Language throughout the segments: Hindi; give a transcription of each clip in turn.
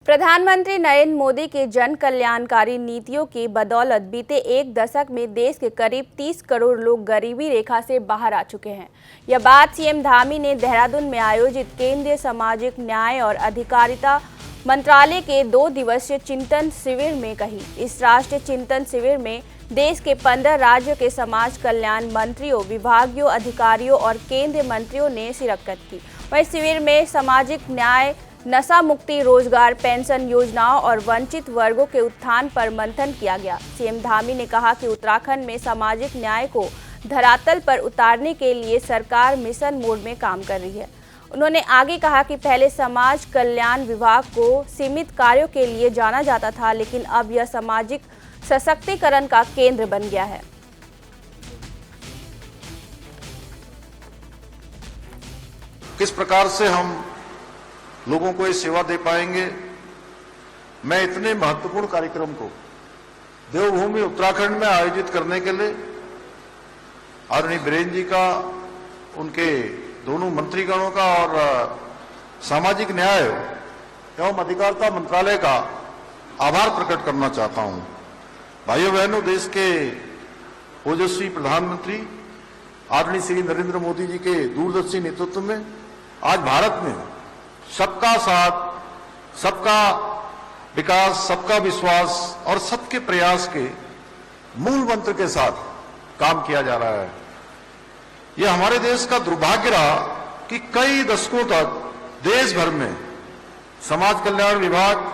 प्रधानमंत्री नरेंद्र मोदी के जन कल्याणकारी नीतियों की बदौलत बीते एक दशक में देश के करीब 30 करोड़ लोग गरीबी रेखा से बाहर आ चुके हैं। यह बात सीएम धामी ने देहरादून में आयोजित केंद्रीय सामाजिक न्याय और अधिकारिता मंत्रालय के 2 दिवसीय चिंतन शिविर में कही। इस राष्ट्रीय चिंतन शिविर में देश के 15 राज्यों के समाज कल्याण मंत्रियों, विभागीय अधिकारियों और केंद्रीय मंत्रियों ने शिरकत की। वहीं शिविर में सामाजिक न्याय, नशा मुक्ति, रोजगार, पेंशन योजनाओं और वंचित वर्गों के उत्थान पर मंथन किया गया। सीएम धामी ने कहा कि उत्तराखंड में सामाजिक न्याय को धरातल पर उतारने के लिए सरकार मिशन मोड में काम कर रही है। उन्होंने आगे कहा कि पहले समाज कल्याण विभाग को सीमित कार्यों के लिए जाना जाता था, लेकिन अब यह सामाजिक सशक्तिकरण का केंद्र बन गया है। किस प्रकार से हम लोगों को ये सेवा दे पाएंगे। मैं इतने महत्वपूर्ण कार्यक्रम को देवभूमि उत्तराखंड में आयोजित करने के लिए आदरणीय बीरेन जी का, उनके दोनों मंत्रीगणों का और सामाजिक न्याय एवं अधिकारिता मंत्रालय का आभार प्रकट करना चाहता हूं। भाइयों बहनों, देश के ओजस्वी प्रधानमंत्री आदरणीय श्री नरेंद्र मोदी जी के दूरदर्शी नेतृत्व में आज भारत में सबका साथ, सबका विकास, सबका विश्वास और सबके प्रयास के मूल मंत्र के साथ काम किया जा रहा है। यह हमारे देश का दुर्भाग्य रहा कि कई दशकों तक देश भर में समाज कल्याण विभाग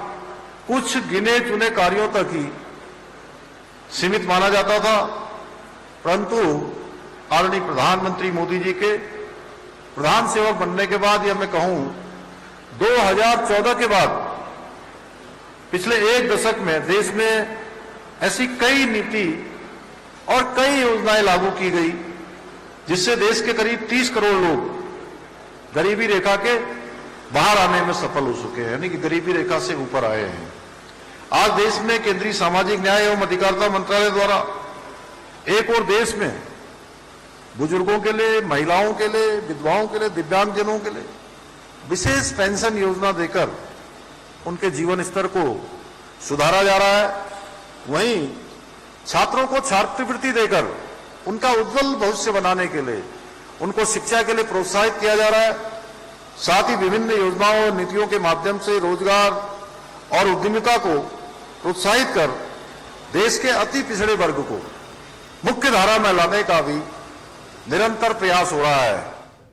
कुछ गिने चुने कार्यों तक ही सीमित माना जाता था, परंतु आदरणीय प्रधानमंत्री मोदी जी के प्रधान सेवक बनने के बाद, यह मैं कहूं 2014 के बाद पिछले एक दशक में देश में ऐसी कई नीति और कई योजनाएं लागू की गई जिससे देश के करीब 30 करोड़ लोग गरीबी रेखा के बाहर आने में सफल हो चुके हैं, यानी कि गरीबी रेखा से ऊपर आए हैं। आज देश में केंद्रीय सामाजिक न्याय एवं अधिकारिता मंत्रालय द्वारा एक और देश में बुजुर्गों के लिए, महिलाओं के लिए, विधवाओं के लिए, दिव्यांगजनों के लिए विशेष पेंशन योजना देकर उनके जीवन स्तर को सुधारा जा रहा है। वहीं छात्रों को छात्रवृत्ति देकर उनका उज्जवल भविष्य बनाने के लिए उनको शिक्षा के लिए प्रोत्साहित किया जा रहा है। साथ ही विभिन्न योजनाओं और नीतियों के माध्यम से रोजगार और उद्यमिता को प्रोत्साहित कर देश के अति पिछड़े वर्ग को मुख्य धारा में लाने का भी निरंतर प्रयास हो रहा है।